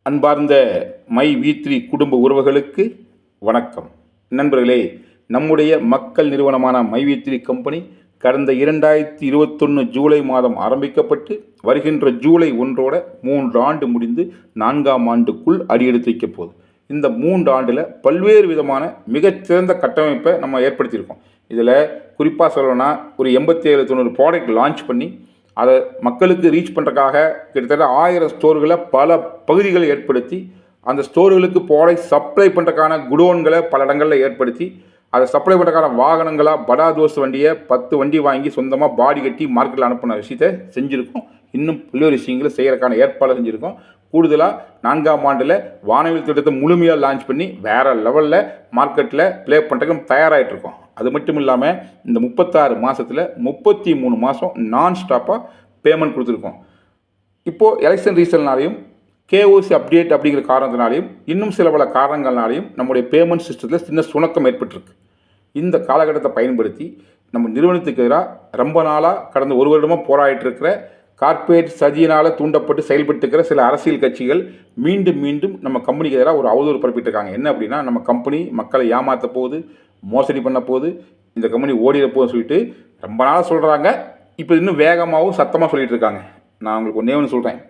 அன்பார்ந்த மை வி3 குடும்ப உறவுகளுக்கு வணக்கம். நண்பர்களே, நம்முடைய மக்கள் நிறுவனமான மை வி3 கம்பெனி கடந்த 2021 ஜூலை மாதம் ஆரம்பிக்கப்பட்டு வருகின்ற ஜூலை 1 3 ஆண்டு முடிந்து 4ஆம் ஆண்டுக்குள் அடியெடுத்து வைக்க போகுது. இந்த 3 ஆண்டில் பல்வேறு விதமான மிகச்சிறந்த கட்டமைப்பை நம்ம ஏற்படுத்தியிருக்கோம். இதில் குறிப்பாக சொல்லணும்னா ஒரு 87-90 ப்ராடக்ட் லான்ச் பண்ணி அதை மக்களுக்கு ரீச் பண்ணுறதுக்காக கிட்டத்தட்ட 1000 ஸ்டோர்களை பல பகுதிகளை ஏற்படுத்தி அந்த ஸ்டோர்களுக்கு ப்ராடக்ட் சப்ளை பண்ணுறதுக்கான குடோன்களை பல இடங்களில் ஏற்படுத்தி அதை சப்ளை பண்ணுறதுக்கான வாகனங்களாக படா தோஸ் வண்டியை 10 வண்டி வாங்கி சொந்தமாக பாடி கட்டி மார்க்கெட்டில் அனுப்பின விஷயத்தை செஞ்சுருக்கோம். இன்னும் பல்வேறு விஷயங்களை செய்கிறதுக்கான ஏற்பாடு செஞ்சுருக்கோம். கூடுதலாக 4ஆம் ஆண்டில் வானவில் திட்டத்தை முழுமையாக லான்ச் பண்ணி வேறு லெவலில் மார்க்கெட்டில் ப்ளே பண்ணுறதுக்கு தயாராகிட்ருக்கோம். அது மட்டும் இல்லாமல் இந்த 36 மாதத்தில் 33 மாதம் நான் ஸ்டாப்பாக பேமெண்ட் கொடுத்துருக்கோம். இப்போது எலெக்ஷன் ரீசன்னாலையும் கேஓசி அப்டேட் அப்படிங்கிற காரணத்தினாலையும் இன்னும் சில பல காரணங்கள்னாலையும் நம்முடைய பேமெண்ட் சிஸ்டத்தில் சின்ன சுணக்கம் ஏற்பட்டிருக்கு. இந்த காலகட்டத்தை பயன்படுத்தி நம்ம நிறுவனத்துக்கு எதிராக ரொம்ப நாளாக கடந்த ஒரு வருடமாக போராடிட்டு இருக்கிற கார்ப்பரேட் சதியினால் தூண்டப்பட்டு செயல்பட்டு இருக்கிற சில அரசியல் கட்சிகள் மீண்டும் நம்ம கம்பெனிக்கு எதிராக ஒரு அவதூறு பரப்பிட்டு இருக்காங்க. என்ன அப்படின்னா, நம்ம கம்பெனி மக்களை ஏமாற்ற போகுது, மோசடி பண்ண போகுது, இந்த கம்பெனி ஓடிட போகுதுன்னு சொல்லிட்டு ரொம்ப நாளாக சொல்கிறாங்க. இப்போ இன்னும் வேகமாகவும் சத்தமாக சொல்லிகிட்டு இருக்காங்க. நான் உங்களுக்கு ஒன்றே ஒன்று சொல்கிறேன்,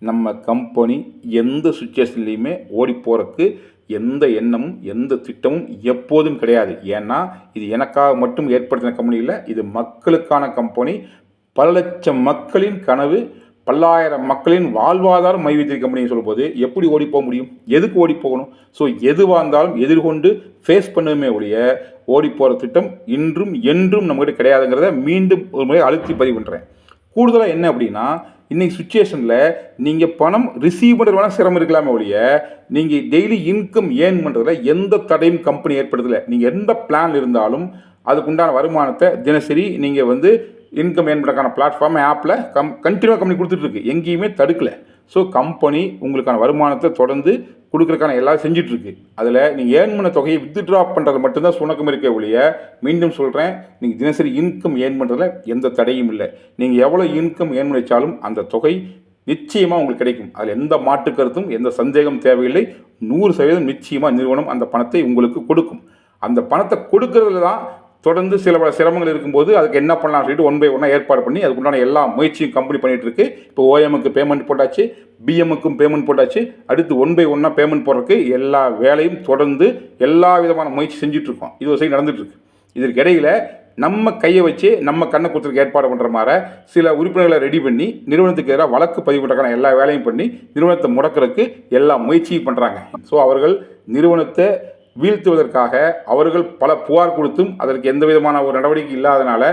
நம்ம கம்பெனி எந்த சுச்சுவேஷன்லேயுமே ஓடி போகிறதுக்கு எந்த எண்ணமும் எந்த திட்டமும் எப்போதும் கிடையாது. ஏன்னா இது எனக்காக மட்டும் ஏற்படுத்தின கம்பெனி இல்லை, இது மக்களுக்கான கம்பெனி. பல லட்சம் மக்களின் கனவு, பல்லாயிரம் மக்களின் வாழ்வாதாரம் மை வி3 கம்பெனின்னு சொல்லும்போது எப்படி ஓடி போக முடியும்? எதுக்கு ஓடி போகணும்? ஸோ எதுவாக இருந்தாலும் எதிர்கொண்டு ஃபேஸ் பண்ணுமே ஒழிய ஓடி போகிற திட்டம் இன்றும் என்றும் நம்மகிட்ட கிடையாதுங்கிறத மீண்டும் ஒரு முறை அழுத்தி பதிவு பண்ணுறேன். கூடுதலாக என்ன அப்படின்னா, இன்றைக்கி சுச்சுவேஷனில் நீங்கள் பணம் ரிசீவ் பண்ணுறதுனால சிரமம் இருக்கலாமே ஒழிய நீங்கள் டெய்லி இன்கம் ஏர்ன் பண்ணுறதுல எந்த தடையும் கம்பெனி ஏற்படுத்தலை. நீங்கள் எந்த பிளான் இருந்தாலும் அதுக்குண்டான வருமானத்தை தினசரி நீங்கள் இன்கம் ஏர்ன் பண்ணுறதுக்கான பிளாட்ஃபார்ம் ஆப்பில் கண்டினியூவாக கம்பெனி கொடுத்துட்ருக்கு, எங்கேயுமே தடுக்கலை. ஸோ கம்பெனி உங்களுக்கான வருமானத்தை தொடர்ந்து கொடுக்குறதுக்கான எல்லாம் செஞ்சிட்ருக்கு. அதில் நீங்கள் ஏர்ன் பண்ண தொகையை வித்ட்ரா பண்ணுறது மட்டும்தான் சுணக்கம் இருக்க ஒழிய, மீண்டும் சொல்கிறேன், நீங்கள் தினசரி இன்கம் ஏர்ன் பண்ணுறதுல எந்த தடையும் இல்லை. நீங்கள் எவ்வளோ இன்கம் ஏர்ன் பண்ணி வச்சாலும் அந்த தொகை நிச்சயமாக உங்களுக்கு கிடைக்கும். அதில் எந்த மாற்று கருத்தும் எந்த சந்தேகம் தேவையில்லை. 100% நிச்சயமாக நிறுவனம் அந்த பணத்தை உங்களுக்கு கொடுக்கும். அந்த பணத்தை கொடுக்கறதுல தான் தொடர்ந்து சில பல சிரமங்கள் இருக்கும்போது அதுக்கு என்ன பண்ணலாம்னு சொல்லிட்டு 1 by 1 ஏற்பாடு பண்ணி அதுக்குண்டான எல்லா முயற்சியும் கம்பெனி பண்ணிகிட்டு இருக்கு. இப்போ ஓஎம்முக்கு பேமெண்ட் போட்டாச்சு, பிஎம்முக்கும் பேமெண்ட் போட்டாச்சு. அடுத்து 1 by 1 பேமெண்ட் போடுறதுக்கு எல்லா வேலையும் தொடர்ந்து எல்லா விதமான முயற்சி செஞ்சுட்ருக்கோம். இது ஒரு சைடு நடந்துகிட்ருக்கு. இதற்கு இடையில் நம்ம கையை வச்சு நம்ம கண்ணை கொடுத்துருக்கு ஏற்பாடு பண்ணுற மாதிரி சில உறுப்பினர்களை ரெடி பண்ணி நிறுவனத்துக்கு எதிராக வழக்கு பதிவு பண்ணுறதுக்கான எல்லா வேலையும் பண்ணி நிறுவனத்தை முடக்கிறதுக்கு எல்லா முயற்சியும் பண்ணுறாங்க. ஸோ அவர்கள் நிறுவனத்தை வீழ்த்துவதற்காக அவர்கள் பல புகார் கொடுத்தும் அதற்கு எந்த விதமான ஒரு நடவடிக்கை இல்லாதனால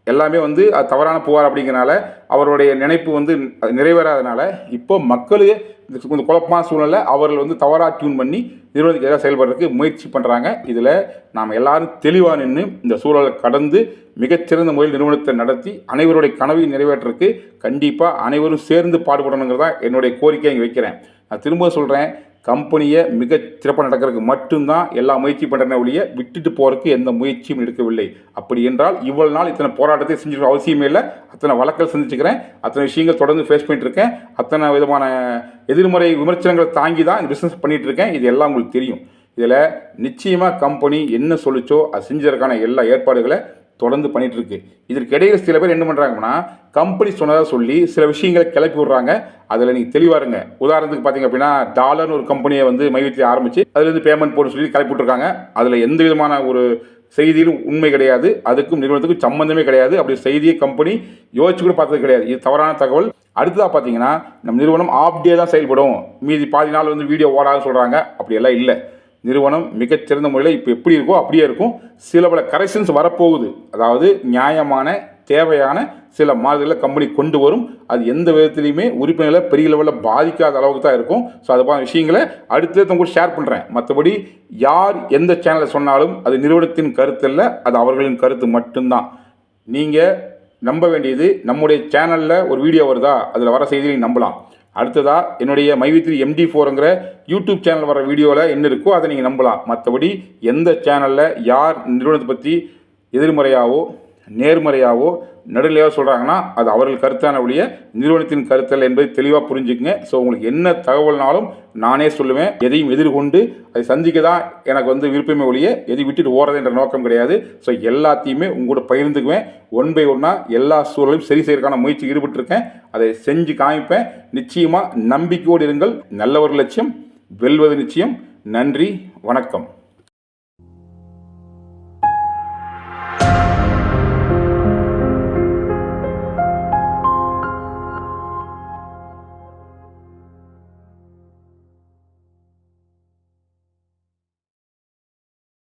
எல்லாமே அது தவறான புகார் அப்படிங்கிறனால அவருடைய நினைப்பு நிறைவேறாதனால இப்போ மக்களே கொஞ்சம் குழப்பமான சூழ்நிலை அவர்கள் தவறாக டியூன் பண்ணி நிறுவனத்துக்கு எதிராக செயல்படுறதுக்கு முயற்சி பண்ணுறாங்க. இதில் நாம் எல்லாரும் தெளிவாக நின்று இந்த சூழலை கடந்து மிகச்சிறந்த முறையில் நிறுவனத்தை நடத்தி அனைவருடைய கனவை நிறைவேற்றுறதுக்கு கண்டிப்பாக அனைவரும் சேர்ந்து பாடுபடணுங்கிறதான் என்னுடைய கோரிக்கையை இங்கே வைக்கிறேன். நான் திரும்ப சொல்கிறேன், கம்பெனியை மிக சிறப்பாக நடக்கிறதுக்கு மட்டும்தான் எல்லா முயற்சி பண்ணுறேன் ஒழிய விட்டுட்டு போகிறதுக்கு எந்த முயற்சியும் எடுக்கவில்லை. அப்படி என்றால் இவ்வளவு நாள் இத்தனை போராட்டத்தை செஞ்சுக்க அவசியமே இல்லை. அத்தனை வழக்கல் செஞ்சுக்கிறேன், அத்தனை விஷயங்கள் தொடர்ந்து ஃபேஸ் பண்ணிட்டு இருக்கேன், அத்தனை விதமான எதிர்மறை விமர்சனங்களை தாங்கி தான் இந்த பிஸ்னஸ் பண்ணிகிட்டு இருக்கேன். இது எல்லாம் உங்களுக்கு தெரியும். இதில் நிச்சயமாக கம்பெனி என்ன சொல்லிச்சோ அது செஞ்சதற்கான எல்லா ஏற்பாடுகளை தொடர்ந்து பண்ணிகிட்டு இருக்கு. இதற்கு இடையில் சில பேர் என்ன பண்ணுறாங்கன்னா, கம்பெனி சொன்னதாக சொல்லி சில விஷயங்களை கிளப்பி விட்றாங்க. அதில் நீங்கள் தெளிவாக இருங்க. உதாரணத்துக்கு பார்த்தீங்க அப்படின்னா, டாலர்னு ஒரு கம்பெனியை மை வி3 ஆரம்பித்து அதுலேருந்து பேமெண்ட் போட்டு சொல்லி கிளப்பி விட்ருக்காங்க. அதில் எந்த விதமான ஒரு செய்தியிலும் உண்மை கிடையாது, அதுக்கும் நிறுவனத்துக்கும் சம்மந்தமே கிடையாது. அப்படி செய்தியை கம்பெனி யோசிச்சு கூட பார்த்தது கிடையாது. இது தவறான தகவல். அடுத்ததாக பார்த்தீங்கன்னா, நம்ம நிறுவனம் ஆஃப் டே தான் செயல்படும், மீதி பாதி நாள் வீடியோ ஓடாதுன்னு சொல்கிறாங்க. அப்படியெல்லாம் இல்லை. நிறுவனம் மிகச்சிறந்த முறையில் இப்போ எப்படி இருக்கோ அப்படியே இருக்கும். சில பல கரெக்ஷன்ஸ் வரப்போகுது. அதாவது நியாயமான தேவையான சில மாறுதல்களை கம்பெனி கொண்டு வரும். அது எந்த விதத்துலையுமே உறுப்பினர்களை பெரிய லெவலில் பாதிக்காத அளவுக்கு தான் இருக்கும். ஸோ அது போன்ற விஷயங்களை அடுத்த கூட ஷேர் பண்ணுறேன். மற்றபடி யார் எந்த சேனலில் சொன்னாலும் அது நிறுவனத்தின் கருத்து இல்லை, அது அவர்களின் கருத்து மட்டும்தான். நீங்கள் நம்ப வேண்டியது, நம்முடைய சேனலில் ஒரு வீடியோ வருதா, அதில் வர செய்தியை நம்பலாம். அடுத்ததாக என்னுடைய மை வி3 MD4ங்கிற யூடியூப் சேனல் வர வீடியோவில் என்ன இருக்கோ அதை நீங்கள் நம்பலாம். மற்றபடி எந்த சேனலில் யார் நிறுவனத்தை பற்றி எதிர்மறையாவோ நேர்மறையாவோ நடுநிலையாவோ சொல்கிறாங்கன்னா அது அவர்கள் கருத்தான ஒழிய நிறுவனத்தின் கருத்தல்ல என்பதை தெளிவாக புரிஞ்சுக்குங்க. ஸோ உங்களுக்கு என்ன தகவல்னாலும் நானே சொல்லுவேன். எதையும் எதிர்கொண்டு அதை சந்திக்க தான் எனக்கு விருப்பமே ஒழிய எதை விட்டுட்டு ஓடுறது என்ற நோக்கம் கிடையாது. ஸோ எல்லாத்தையுமே உங்களோட பகிர்ந்துக்குவேன். ஒன் பை ஒன்னாக எல்லா சூழலையும் சரி செய்யறதுக்கான முயற்சி ஈடுபட்டிருக்கேன். அதை செஞ்சு காமிப்பேன். நிச்சயமாக நம்பிக்கையோடு இருங்கள். நல்ல ஒரு லட்சியம் வெல்வது நிச்சயம். நன்றி, வணக்கம்.